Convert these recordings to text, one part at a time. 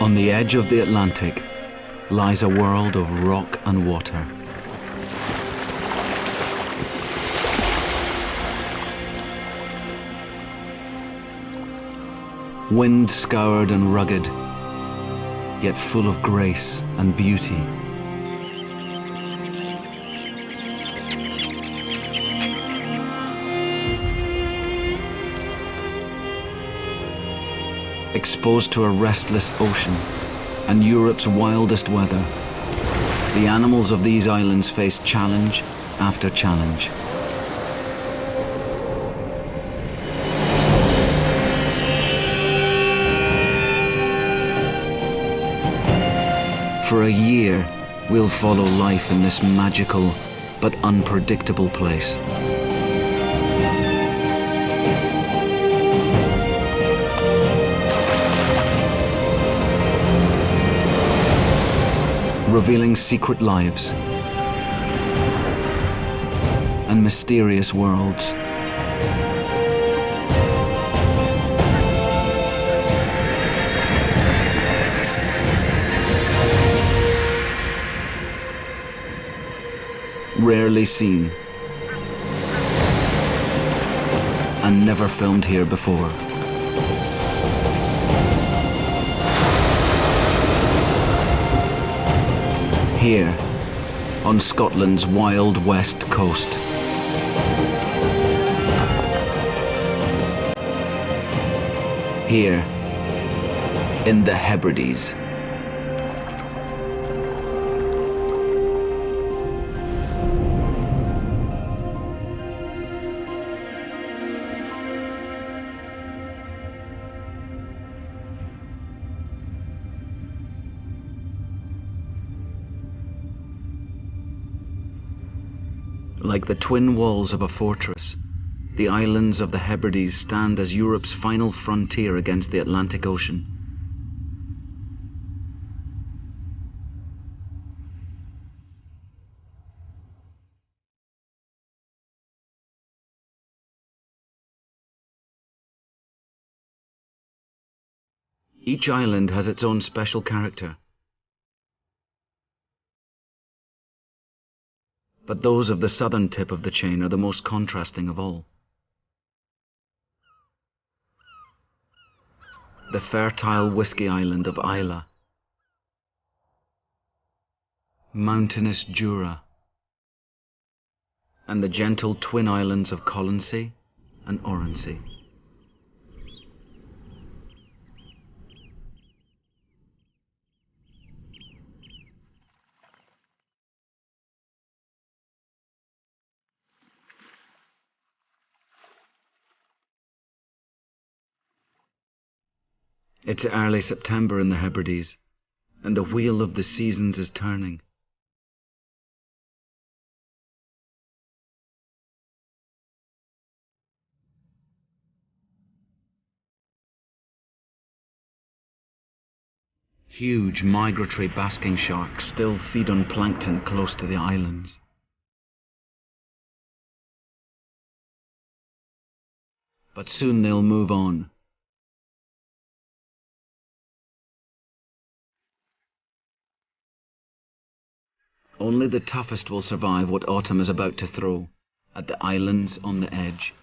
On the edge of the Atlantic lies a world of rock and water. Wind-scoured and rugged, yet full of grace and beauty. Exposed to a restless ocean and Europe's wildest weather, the animals of these islands face challenge after challenge. For a year, we'll follow life in this magical but unpredictable place. Revealing secret lives and mysterious worlds. Rarely seen and never filmed here before. Here, on Scotland's wild west coast. Here, in the Hebrides. Like the twin walls of a fortress, the islands of the Hebrides stand as Europe's final frontier against the Atlantic Ocean. Each island has its own special character, but those of the southern tip of the chain are the most contrasting of all. The fertile whiskey island of Islay, mountainous Jura, and the gentle twin islands of Colonsay and Oronsay. It's early September in the Hebrides, and the wheel of the seasons is turning. Huge migratory basking sharks still feed on plankton close to the islands. But soon they'll move on. Only the toughest will survive what autumn is about to throw at the islands on the edge.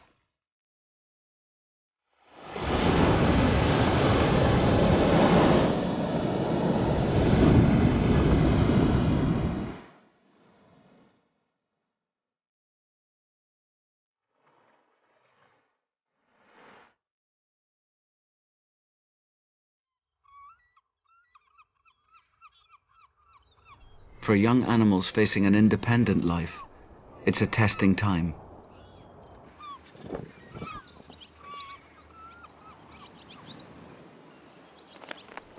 For young animals facing an independent life, it's a testing time.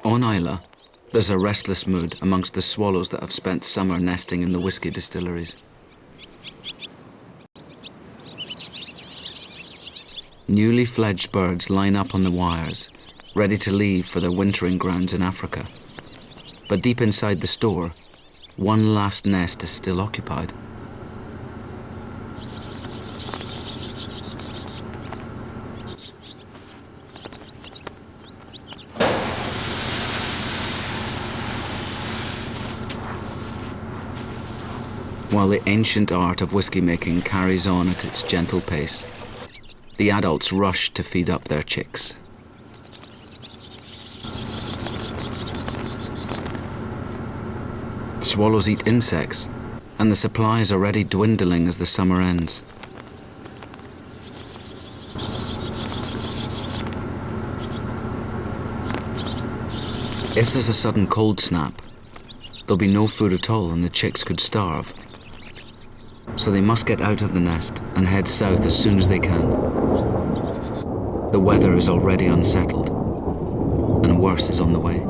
On Islay, there's a restless mood amongst the swallows that have spent summer nesting in the whiskey distilleries. Newly fledged birds line up on the wires, ready to leave for their wintering grounds in Africa. But deep inside the store, one last nest is still occupied. while the ancient art of whiskey making carries on at its gentle pace. The adults rush to feed up their chicks. Swallows eat insects, and the supply is already dwindling as the summer ends. If there's a sudden cold snap, there'll be no food at all and the chicks could starve. So they must get out of the nest and head south as soon as they can. The weather is already unsettled, and worse is on the way.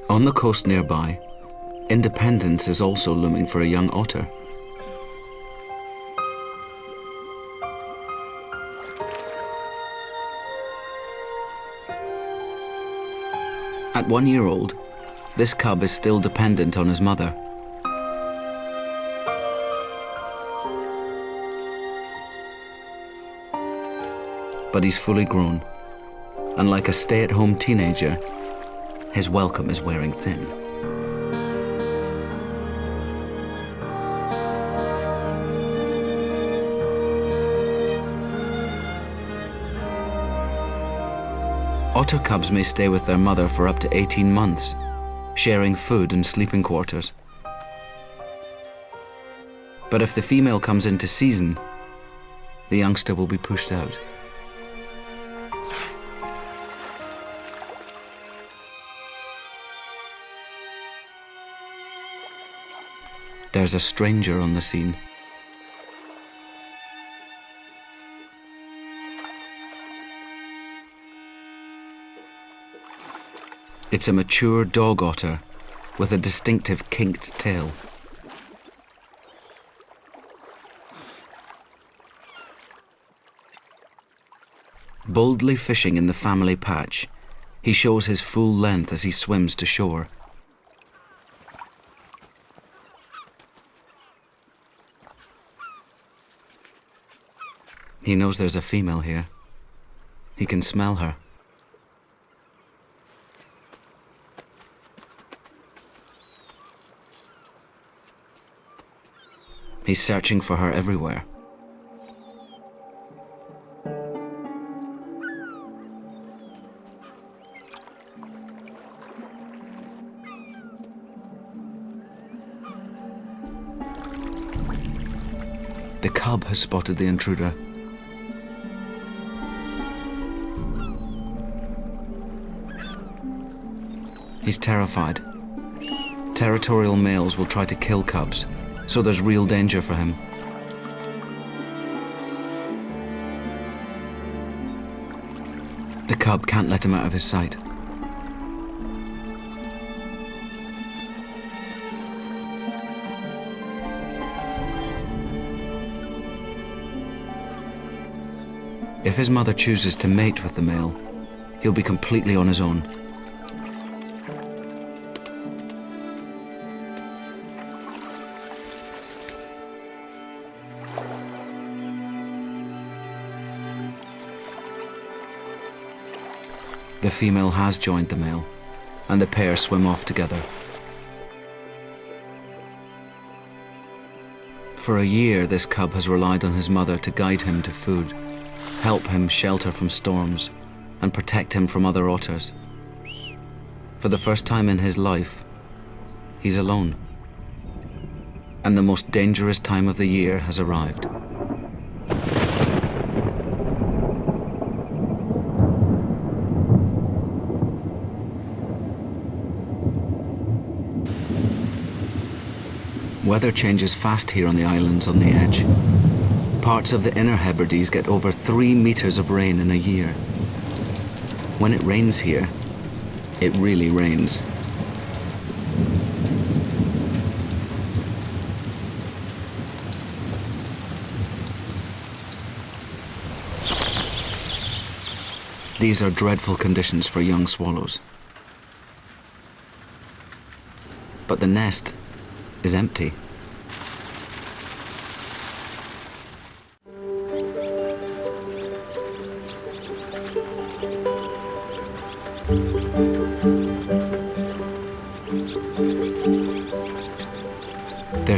On the coast nearby, independence is also looming for a young otter. At 1 year old, this cub is still dependent on his mother. But he's fully grown, and like a stay-at-home teenager, his welcome is wearing thin. Otter cubs may stay with their mother for up to 18 months, sharing food and sleeping quarters. But if the female comes into season, the youngster will be pushed out. There's a stranger on the scene. It's a mature dog otter with a distinctive kinked tail. Boldly fishing in the family patch, he shows his full length as he swims to shore. He knows there's a female here. He can smell her. He's searching for her everywhere. The cub has spotted the intruder. He's terrified. Territorial males will try to kill cubs, so there's real danger for him. The cub can't let him out of his sight. If his mother chooses to mate with the male, he'll be completely on his own. The female has joined the male, and the pair swim off together. For a year, this cub has relied on his mother to guide him to food, help him shelter from storms, and protect him from other otters. For the first time in his life, he's alone. And the most dangerous time of the year has arrived. Weather changes fast here on the islands on the edge. Parts of the Inner Hebrides get over 3 meters of rain in a year. When it rains here, it really rains. These are dreadful conditions for young swallows. But the nest is empty.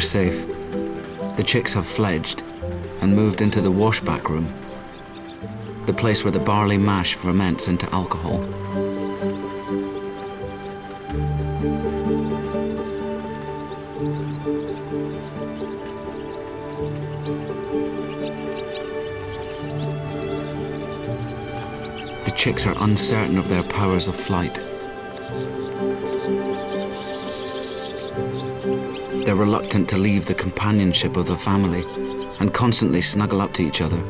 They're safe. The chicks have fledged and moved into the washback room, the place where the barley mash ferments into alcohol. The chicks are uncertain of their powers of flight. They're reluctant to leave the companionship of the family and constantly snuggle up to each other.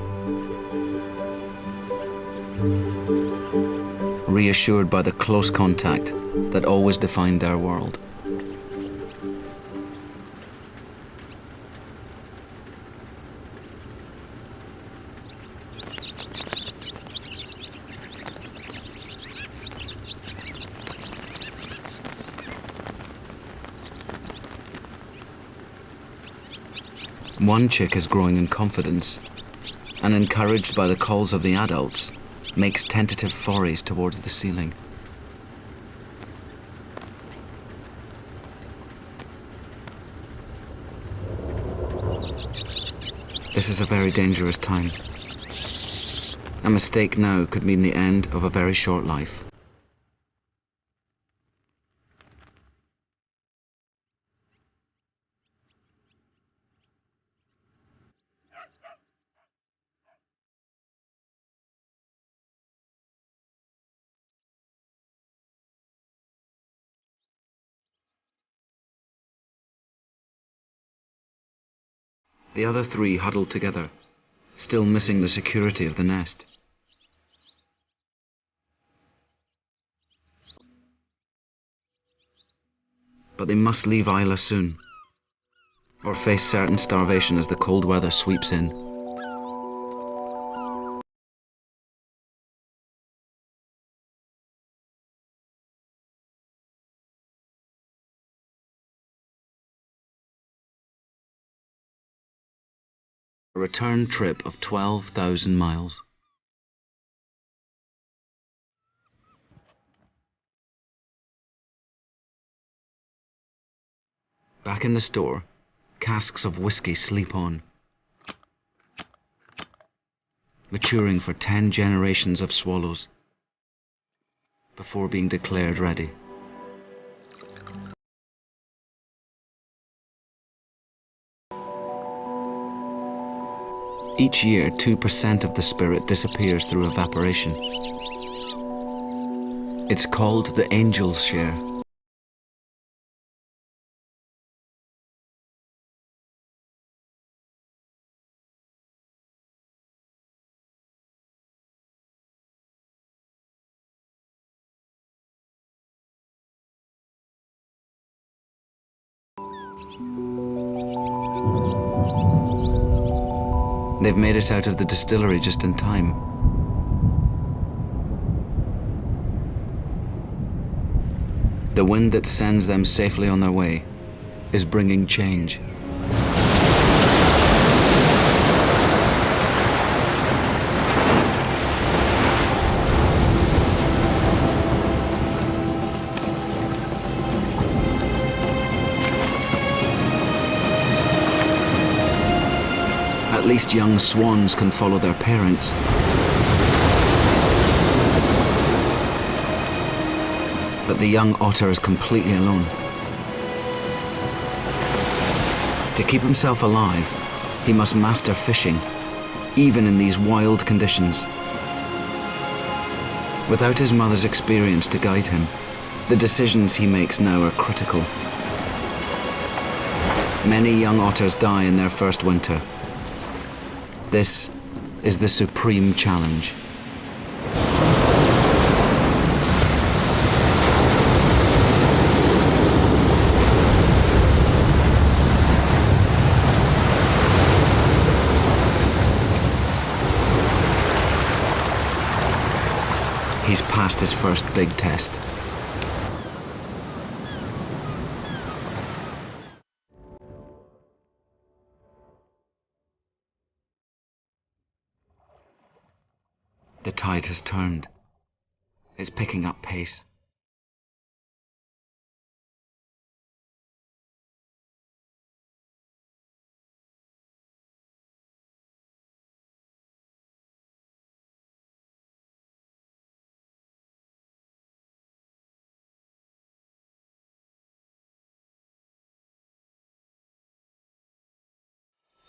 Reassured by the close contact that always defined their world. One chick is growing in confidence and, encouraged by the calls of the adults, makes tentative forays towards the ceiling. This is a very dangerous time. A mistake now could mean the end of a very short life. The other three huddled together, still missing the security of the nest. But they must leave Isla soon, or face certain starvation as the cold weather sweeps in. A return trip of 12,000 miles. Back in the store, casks of whiskey sleep on, maturing for 10 generations of swallows before being declared ready. Each year, 2% of the spirit disappears through evaporation. It's called the angel's share. They've made it out of the distillery just in time. The wind that sends them safely on their way is bringing change. At least young swans can follow their parents. But the young otter is completely alone. To keep himself alive, he must master fishing, even in these wild conditions. Without his mother's experience to guide him, the decisions he makes now are critical. Many young otters die in their first winter. This is the supreme challenge. He's passed his first big test. The tide has turned. It's picking up pace.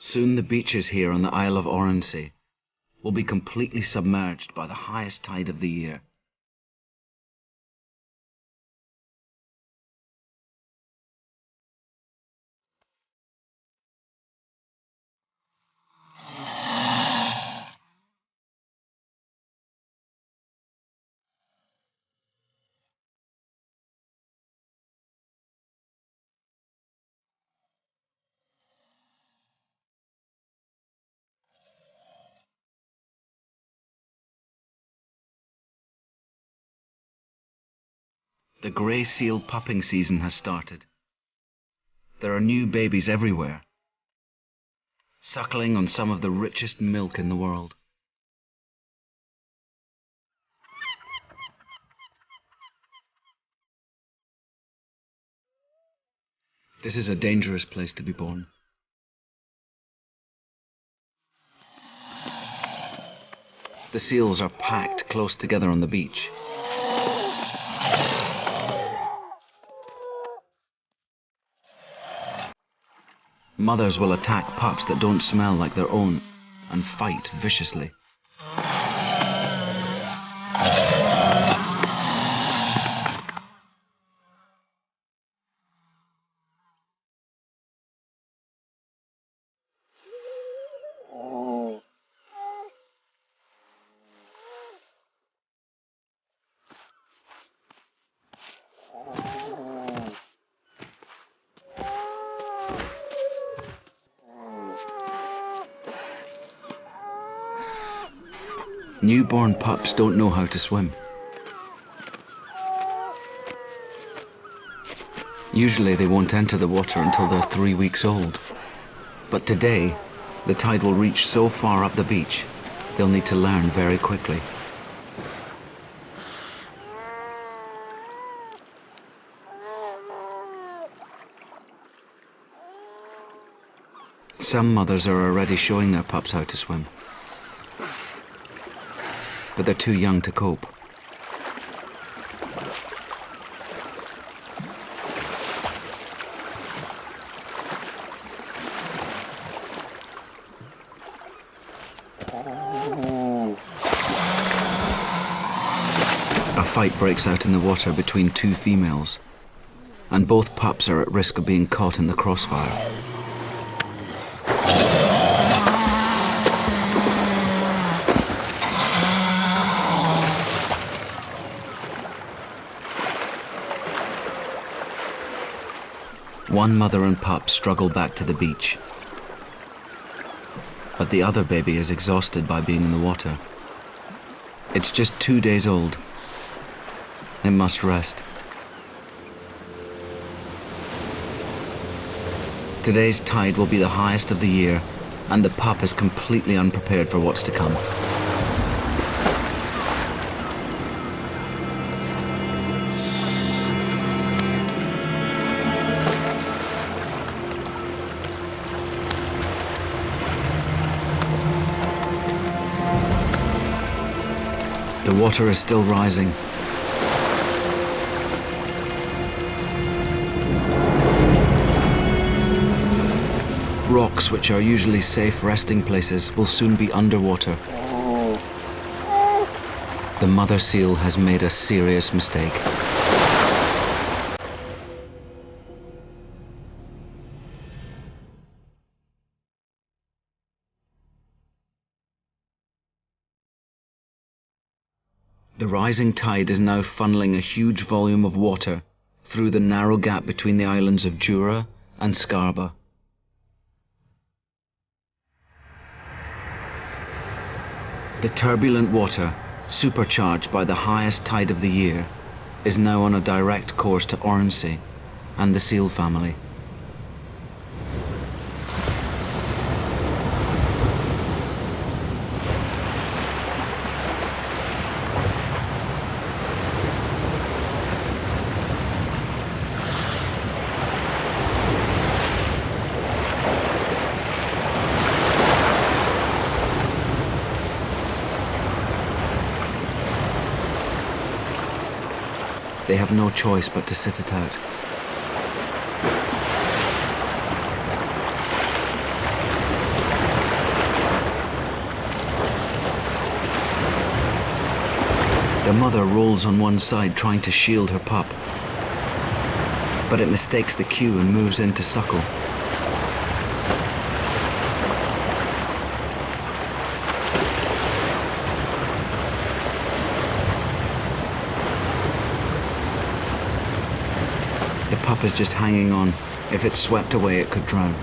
Soon the beaches here on the Isle of Oronsay will be completely submerged by the highest tide of the year. The grey seal pupping season has started. There are new babies everywhere, suckling on some of the richest milk in the world. This is a dangerous place to be born. The seals are packed close together on the beach. Mothers will attack pups that don't smell like their own and fight viciously. Newborn pups don't know how to swim. Usually they won't enter the water until they're 3 weeks old. But today, the tide will reach so far up the beach, they'll need to learn very quickly. Some mothers are already showing their pups how to swim, but they're too young to cope. A fight breaks out in the water between two females, and both pups are at risk of being caught in the crossfire. One mother and pup struggle back to the beach, but the other baby is exhausted by being in the water. It's just 2 days old. It must rest. Today's tide will be the highest of the year, and the pup is completely unprepared for what's to come. The water is still rising. Rocks, which are usually safe resting places, will soon be underwater. The mother seal has made a serious mistake. The rising tide is now funneling a huge volume of water through the narrow gap between the islands of Jura and Scarba. The turbulent water, supercharged by the highest tide of the year, is now on a direct course to Oronsay and the seal family. They have no choice but to sit it out. The mother rolls on one side trying to shield her pup, but it mistakes the cue and moves in to suckle. The pup is just hanging on. If it's swept away, it could drown.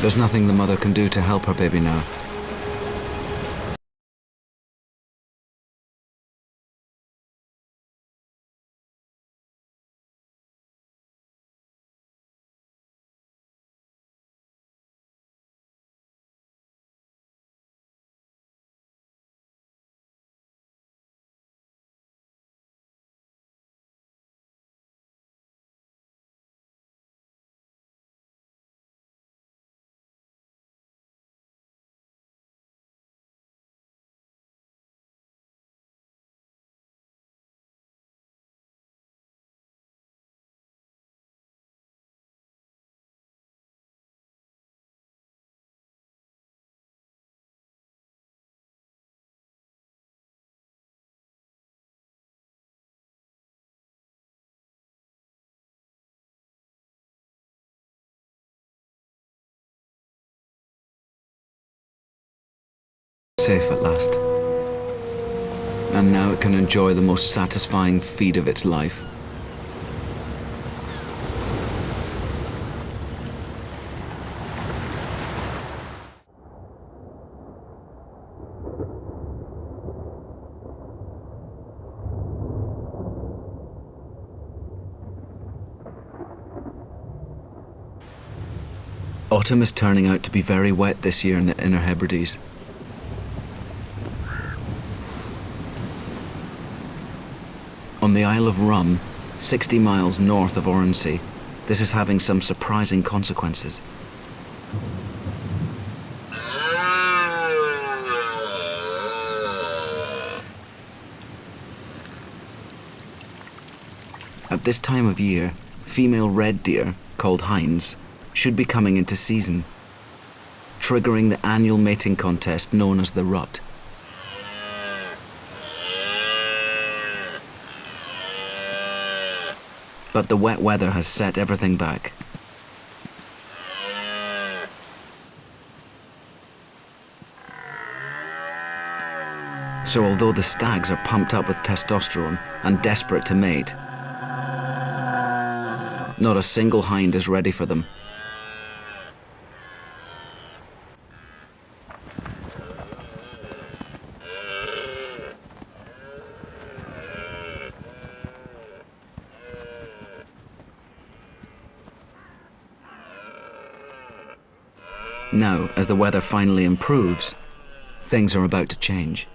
There's nothing the mother can do to help her baby now. Safe at last. And now it can enjoy the most satisfying feed of its life. Autumn is turning out to be very wet this year in the Inner Hebrides. On the Isle of Rum, 60 miles north of Oronsea, this is having some surprising consequences. At this time of year, female red deer, called hinds, should be coming into season, triggering the annual mating contest known as the rut. But the wet weather has set everything back. So although the stags are pumped up with testosterone and desperate to mate, not a single hind is ready for them. Now, as the weather finally improves, things are about to change.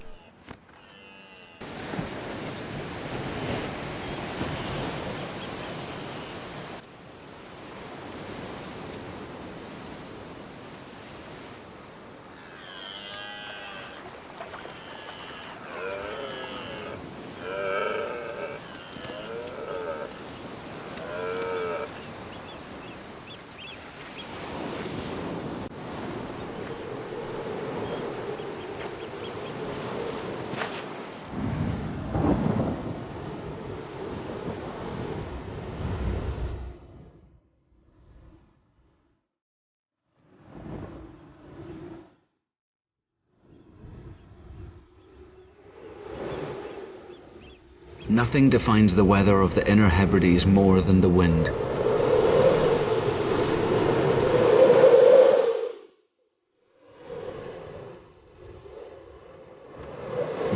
Nothing defines the weather of the Inner Hebrides more than the wind.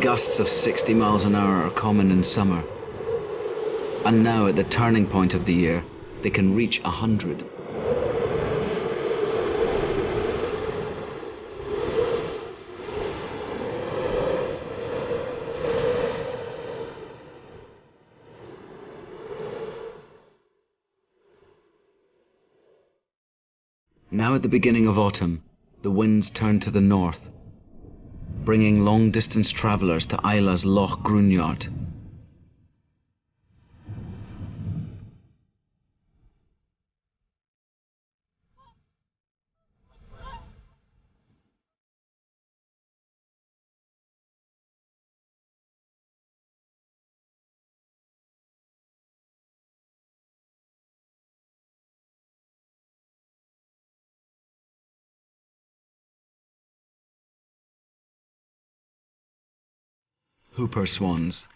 Gusts of 60 miles an hour are common in summer, and now at the turning point of the year, they can reach 100. Now at the beginning of autumn, the winds turn to the north, bringing long-distance travellers to Isla's Loch Gruinart. Hooper swans.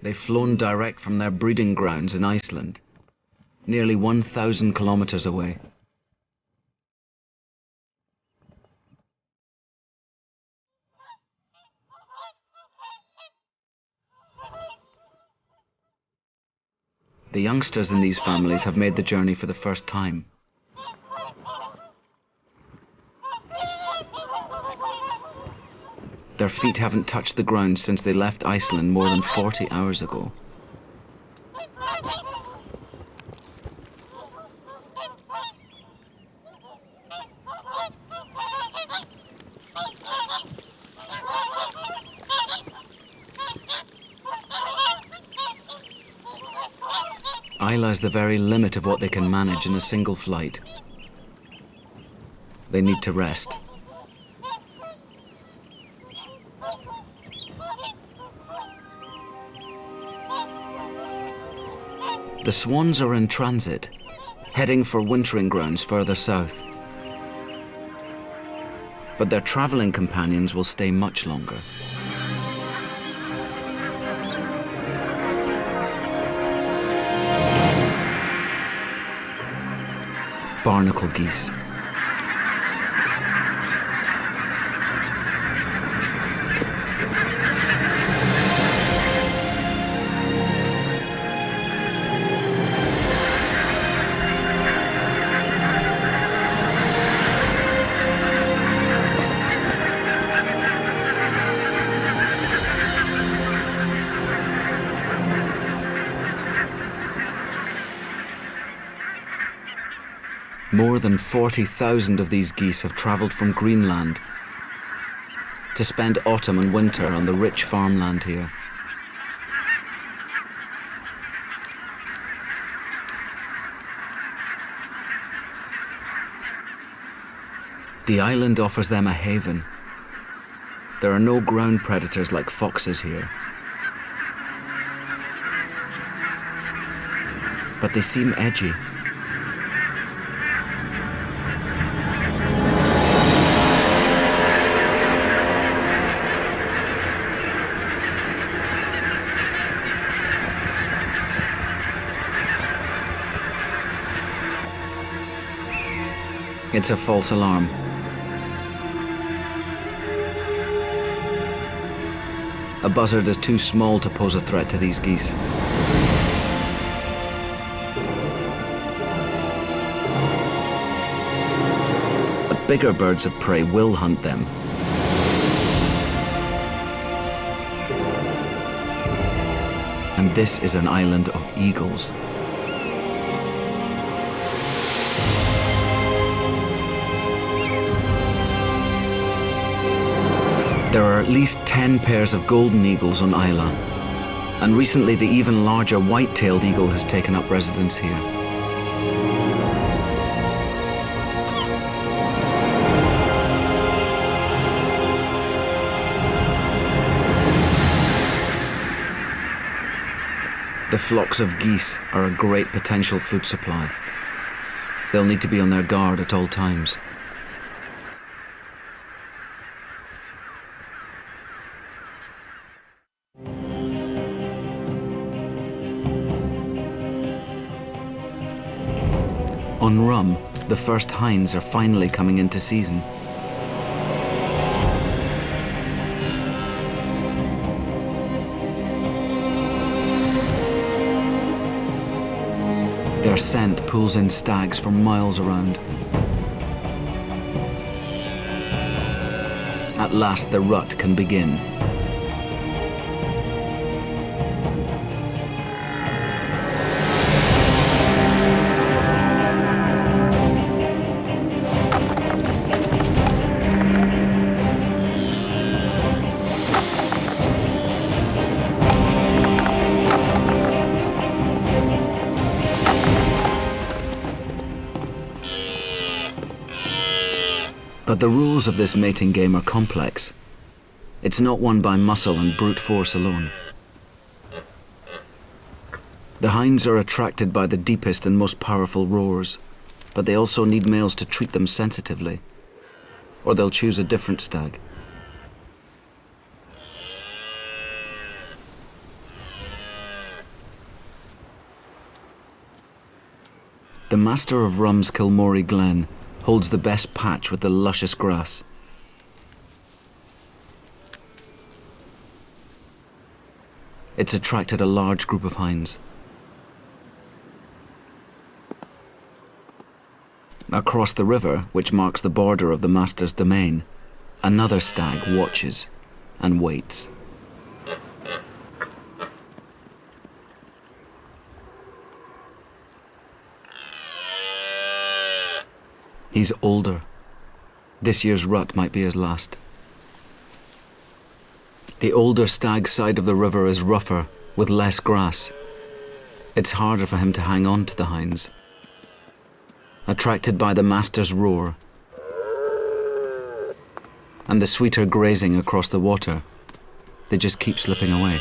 They've flown direct from their breeding grounds in Iceland, nearly 1,000 kilometers away. The youngsters in these families have made the journey for the first time. Their feet haven't touched the ground since they left Iceland more than 40 hours ago. Isla's the very limit of what they can manage in a single flight. They need to rest. The swans are in transit, heading for wintering grounds further south. But their travelling companions will stay much longer. Barnacle geese. More than 40,000 of these geese have travelled from Greenland to spend autumn and winter on the rich farmland here. The island offers them a haven. There are no ground predators like foxes here. But they seem edgy. It's a false alarm. A buzzard is too small to pose a threat to these geese. But bigger birds of prey will hunt them. And this is an island of eagles. There are at least 10 pairs of golden eagles on Isla, and recently the even larger white-tailed eagle has taken up residence here. The flocks of geese are a great potential food supply. They'll need to be on their guard at all times. On Rum, the first hinds are finally coming into season. Their scent pulls in stags from miles around. At last the rut can begin. But the rules of this mating game are complex. It's not won by muscle and brute force alone. The hinds are attracted by the deepest and most powerful roars, but they also need males to treat them sensitively. or they'll choose a different stag. The master of Rum's Kilmorey Glen holds the best patch with the luscious grass. It's attracted a large group of hinds. Across the river, which marks the border of the master's domain, another stag watches and waits. He's older. This year's rut might be his last. The older stag's side of the river is rougher, with less grass. It's harder for him to hang on to the hinds. Attracted by the master's roar and the sweeter grazing across the water, they just keep slipping away.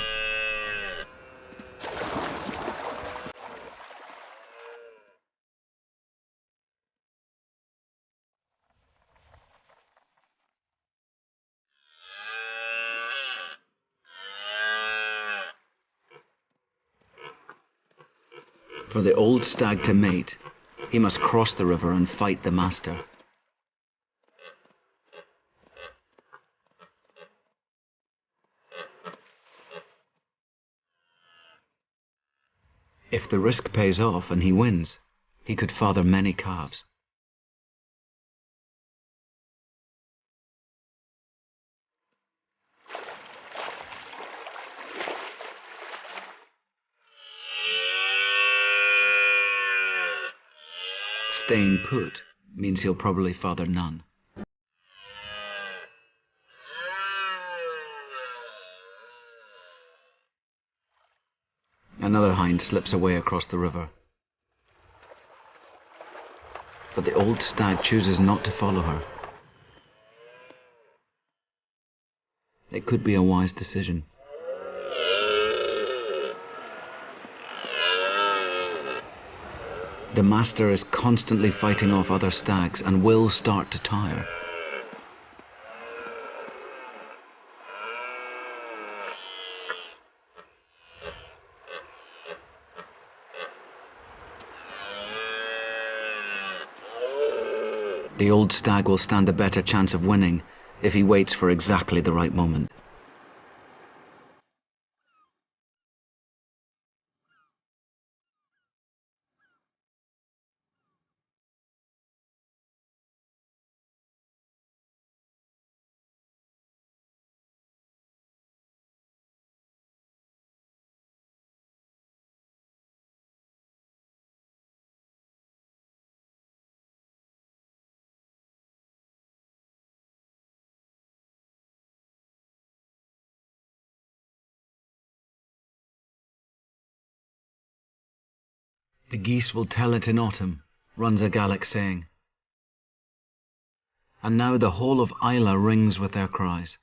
For the old stag to mate, he must cross the river and fight the master. If the risk pays off and he wins, he could father many calves. Staying put means he'll probably father none. Another hind slips away across the river. But the old stag chooses not to follow her. It could be a wise decision. The master is constantly fighting off other stags and will start to tire. The old stag will stand a better chance of winning if he waits for exactly the right moment. The geese will tell it in autumn, runs a Gaelic saying. And now the whole of Islay rings with their cries.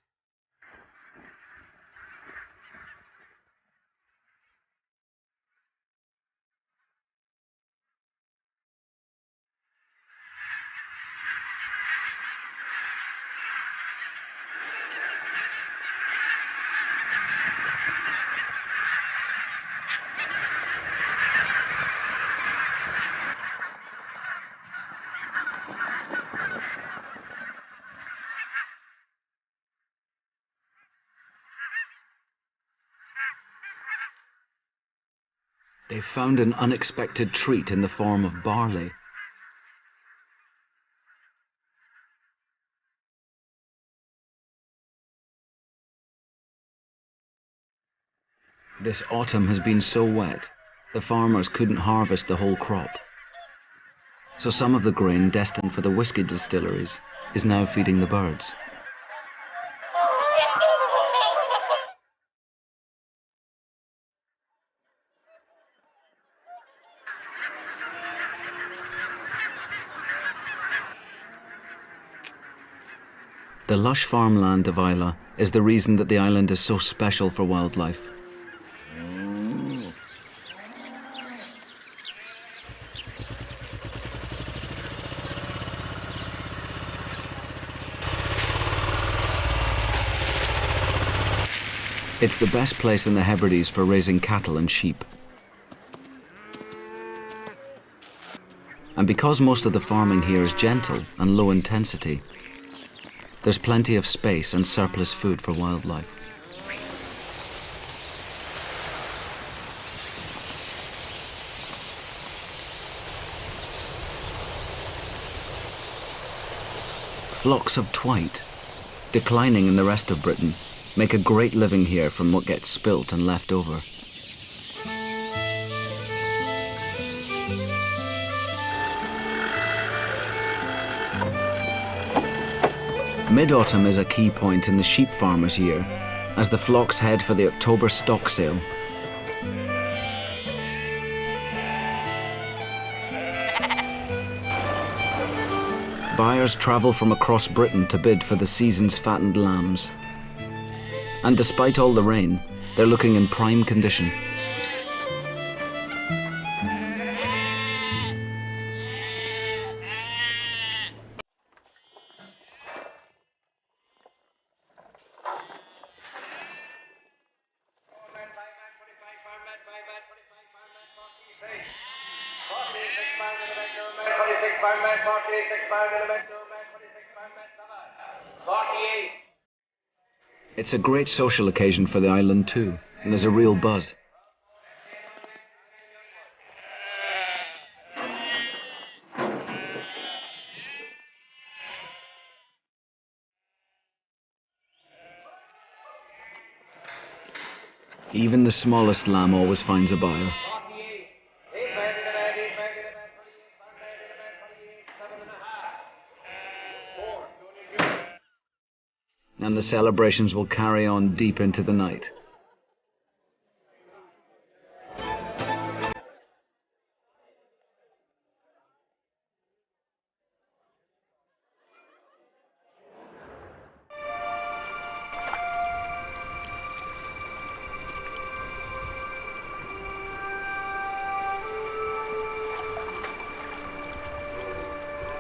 They've found an unexpected treat in the form of barley. This autumn has been so wet, the farmers couldn't harvest the whole crop. So some of the grain destined for the whisky distilleries is now feeding the birds. The lush farmland of Islay is the reason that the island is so special for wildlife. It's the best place in the Hebrides for raising cattle and sheep. And because most of the farming here is gentle and low intensity, there's plenty of space and surplus food for wildlife. Flocks of twite, declining in the rest of Britain, make a great living here from what gets spilt and left over. Mid-autumn is a key point in the sheep farmer's year, as the flocks head for the October stock sale. Buyers travel from across Britain to bid for the season's fattened lambs. And despite all the rain, they're looking in prime condition. It's a great social occasion for the island too, and there's a real buzz. Even the smallest lamb always finds a buyer. And the celebrations will carry on deep into the night.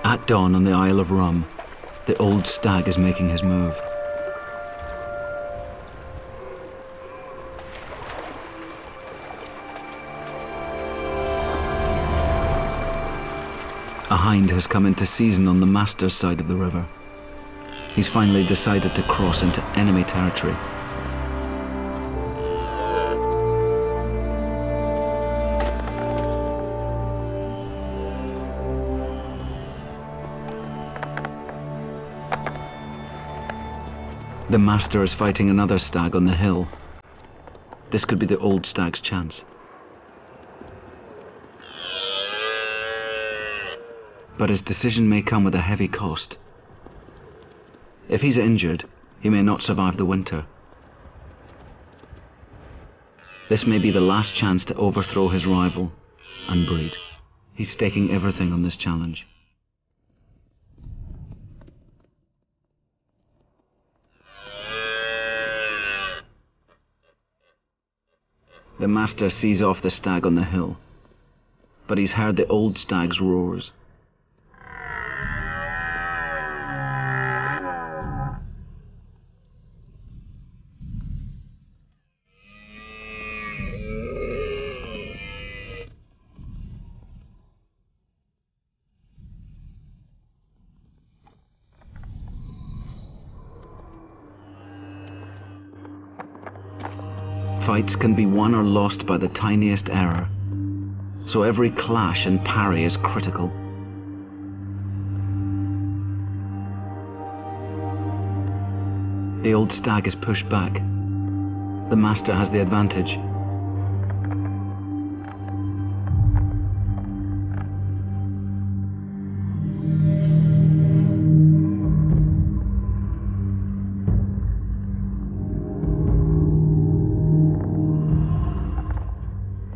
At dawn on the Isle of Rum, the old stag is making his move. A hind has come into season on the master's side of the river. He's finally decided to cross into enemy territory. The master is fighting another stag on the hill. This could be the old stag's chance. But his decision may come with a heavy cost. If he's injured, he may not survive the winter. This may be the last chance to overthrow his rival and breed. He's staking everything on this challenge. The master sees off the stag on the hill, but he's heard the old stag's roars. Fights can be won or lost by the tiniest error, so every clash and parry is critical. The old stag is pushed back. The master has the advantage.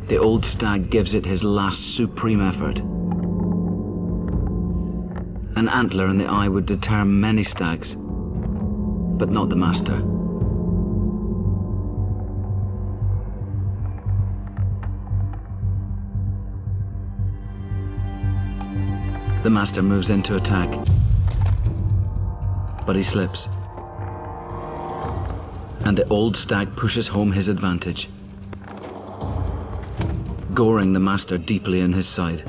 The old stag gives it his last supreme effort. An antler in the eye would deter many stags, but not the master. The master moves in to attack, but he slips. and the old stag pushes home his advantage, goring the master deeply in his side.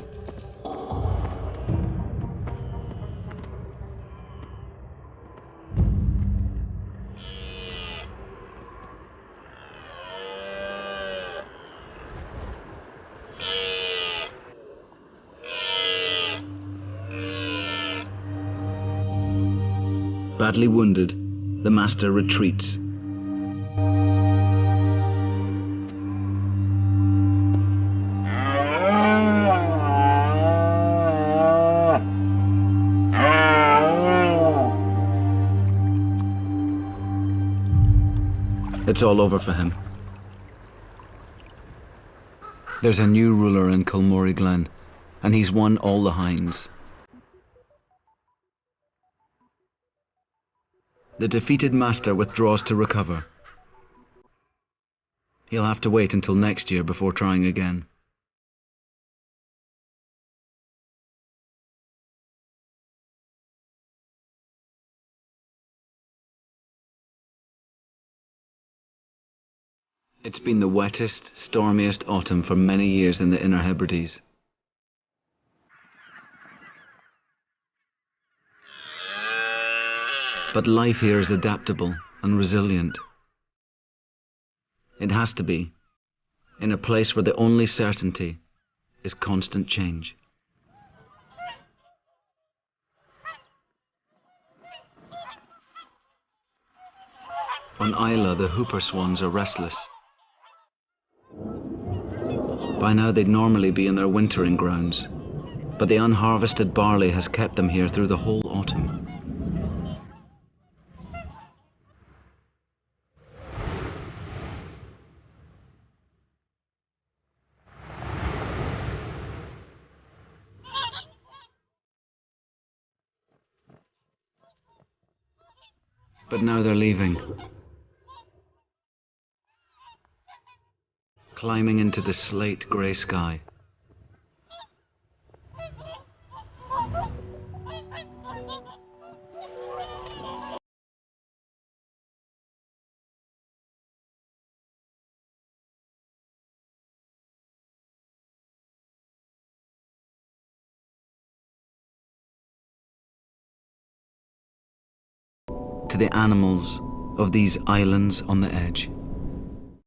Badly wounded, the master retreats. It's all over for him. There's a new ruler in Kilmorey Glen, and he's won all the hinds. The defeated master withdraws to recover. He'll have to wait until next year before trying again. It's been the wettest, stormiest autumn for many years in the Inner Hebrides. But life here is adaptable and resilient. It has to be, in a place where the only certainty is constant change. On Isla, the hooper swans are restless. By now they'd normally be in their wintering grounds, but the unharvested barley has kept them here through the whole autumn. But now they're leaving, climbing into the slate grey sky. To the animals of these islands on the edge.